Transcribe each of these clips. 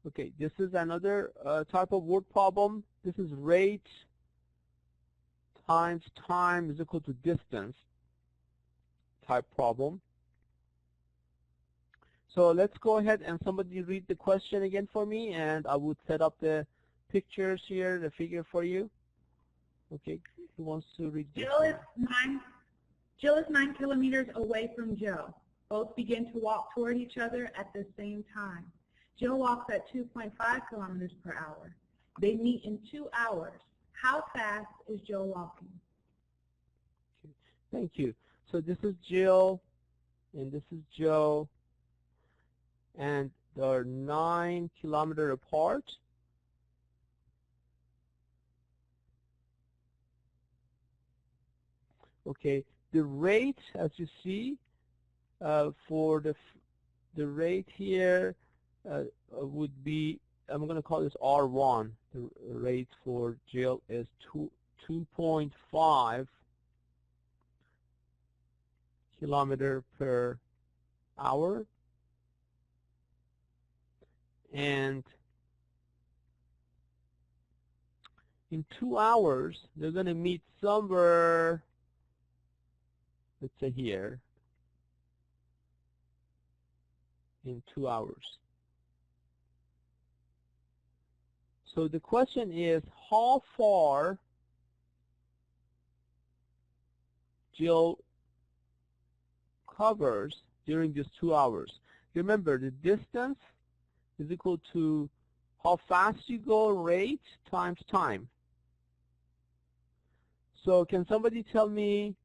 Okay, this is another type of word problem. This is rate times time is equal to distance type problem. So let's go ahead and somebody read the question again for me, and I would set up the pictures here, the figure for you. Okay, who wants to read this? Jill is 9 kilometers away from Joe. Both begin to walk toward each other at the same time. Jill walks at 2.5 kilometers per hour. They meet in 2 hours. How fast is Jill walking? Okay, thank you. So this is Jill, and this is Joe, and they're 9 kilometers apart. Okay, the rate, as you see, for the rate here would be, I'm going to call this R1. The rate for Jill is 2.5 kilometer per hour, and in 2 hours they're going to meet somewhere, let's say here, in 2 hours. So the question is, how far Jill covers during these 2 hours. Remember, the distance is equal to how fast you go, rate, times time. So can somebody tell me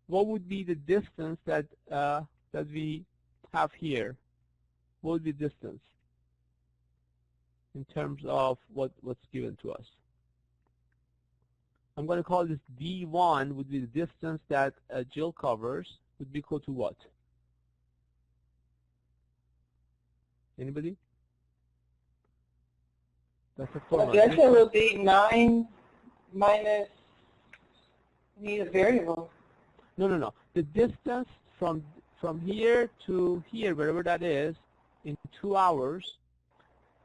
what would be the distance that that we have here? What would be distance in terms of what's given to us? I'm going to call this D1 would be the distance that Jill covers, would be equal to what? Anybody? That's a formula. I guess it would be 9 minus, need a variable. No. The distance from here to here, wherever that is, in 2 hours,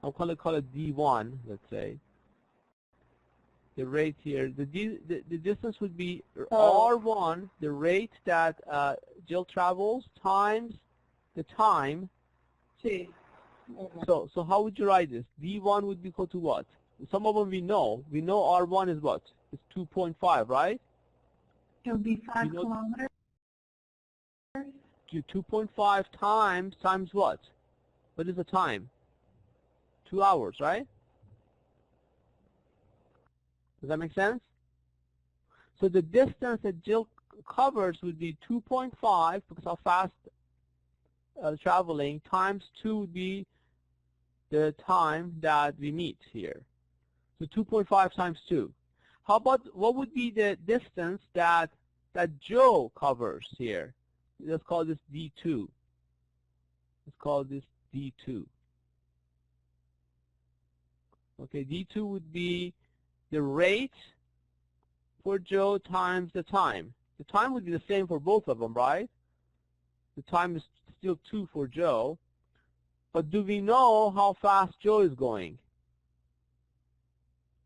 I'm going to call it D1, let's say. The rate here, the distance would be R1, the rate that Jill travels, times the time. See. So how would you write this? D1 would be equal to what? Some of them we know. We know R1 is what? It's 2.5, right? It would be 5 kilometers. 2.5 times what? What is the time? 2 hours, right? Does that make sense? So the distance that Jill covers would be 2.5, because how fast traveling, times 2 would be the time that we meet here. So 2.5 times 2. How about, what would be the distance that Joe covers here? Let's call this D2. Let's call this D2. Okay, D2 would be the rate for Joe times the time. The time would be the same for both of them, right? The time is still 2 for Joe. But do we know how fast Joe is going?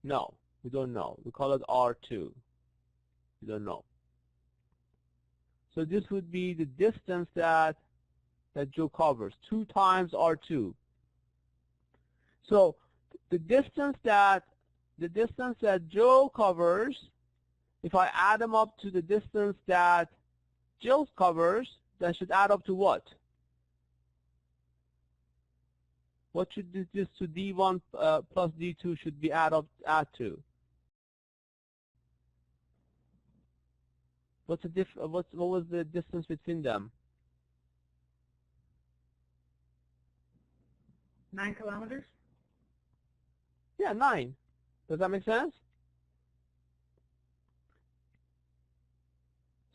No, we don't know. We call it R2. We don't know. So this would be the distance that Joe covers, 2 times R2. So the distance that Joe covers, if I add them up to the distance that Jill covers, that should add up to what? What should this to D1 plus D2 should be add to? What was the distance between them? 9 kilometers? Yeah, 9. Does that make sense?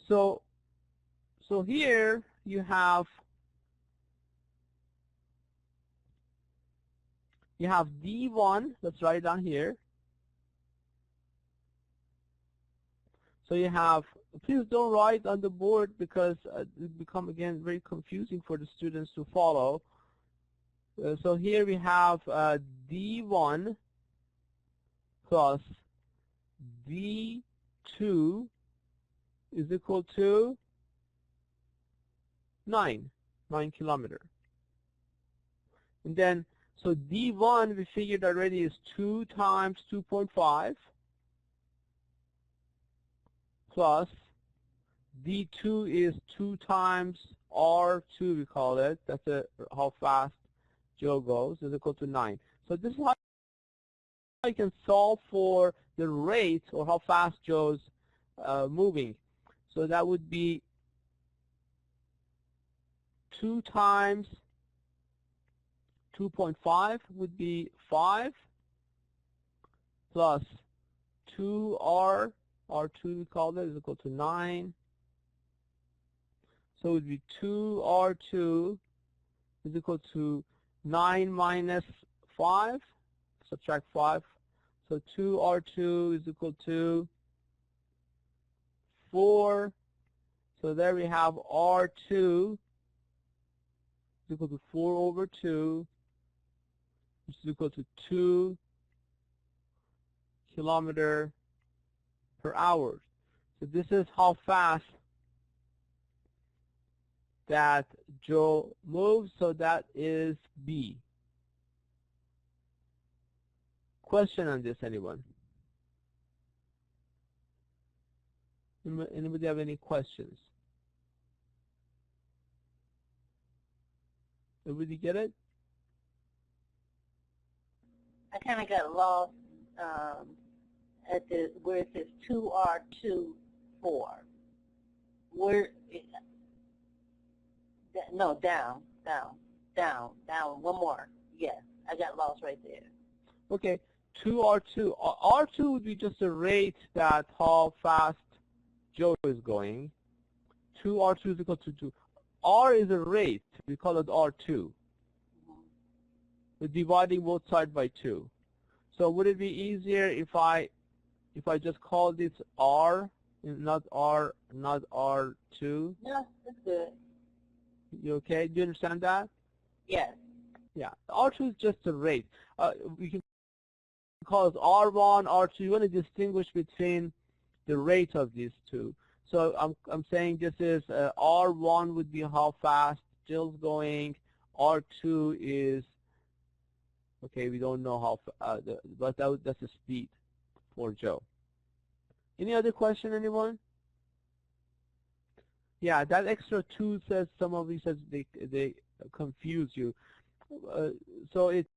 So here you have D1, let's write it down here. So you have, please don't write on the board because it become again very confusing for the students to follow. So here we have D1 plus D2 is equal to 9 kilometer. And then, so D1 we figured already is 2 times 2.5 plus D2 is 2 times R2, we call it. That's how fast Joe goes, is equal to 9. So this is how you can solve for the rate or how fast Joe's moving. So that would be 2 times 2.5 would be 5 plus 2R, R2 we call it, is equal to 9. So it would be 2R2 is equal to 9 minus 5, subtract 5. So 2R2 is equal to 4. So there we have R2 is equal to 4 over 2, which is equal to 2 kilometer per hour. So this is how fast that Joe moves, so that is B. Question on this, anyone? Anybody have any questions? Everybody get it? I kind of got lost at the where it says 2R24. Where? No, down. One more. Yes, I got lost right there. Okay, 2R2. R2 would be just a rate that how fast Joe is going. 2R2 is equal to 2. R is a rate. We call it R2. We're dividing both sides by 2. So would it be easier if I just call this R, not R2? No, that's good. You okay? Do you understand that? Yes. Yeah. R2 is just a rate. We can call it R1, R2. You want to distinguish between the rate of these two. So I'm saying this is R1 would be how fast Jill's going. R2 is, okay, we don't know how, but that's the speed for Joe. Any other question, anyone? Yeah, that extra 2 says, some of you says they confuse you. So it's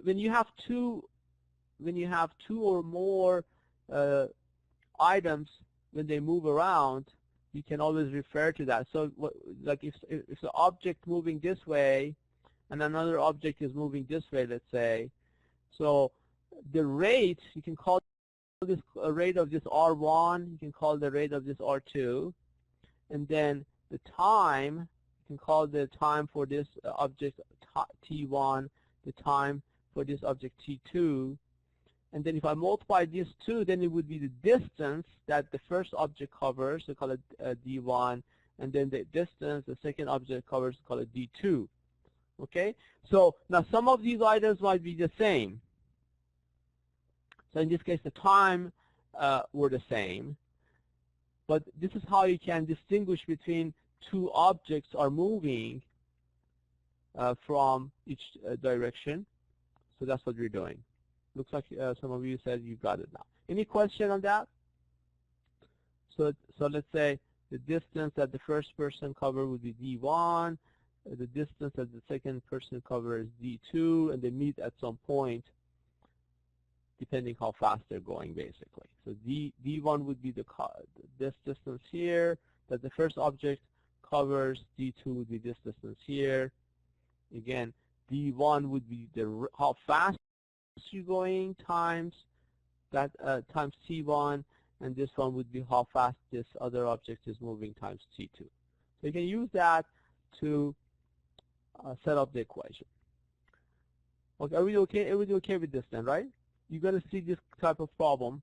when you have two or more items, when they move around, you can always refer to that. So like if the object moving this way and another object is moving this way, let's say, so the rate, you can call this rate of this R1, you can call the rate of this R2, and then the time, you can call the time for this object T1, the time for this object T2, and then if I multiply these two, then it would be the distance that the first object covers, so call it D1, and then the distance the second object covers, call it D2. Okay? So now some of these items might be the same. So in this case, the time were the same. But this is how you can distinguish between two objects are moving from each direction. So that's what we're doing. Looks like some of you said you got it now. Any question on that? So let's say the distance that the first person covered would be D1, the distance that the second person covers is D2, and they meet at some point depending how fast they're going, basically. So D1 would be this distance here that the first object covers, D2 would be this distance here. Again, D1 would be how fast you're going times that times T1, and this one would be how fast this other object is moving times T2. So you can use that to set up the equation. Okay, are we okay? Everybody okay with this then, right? You're going to see this type of problem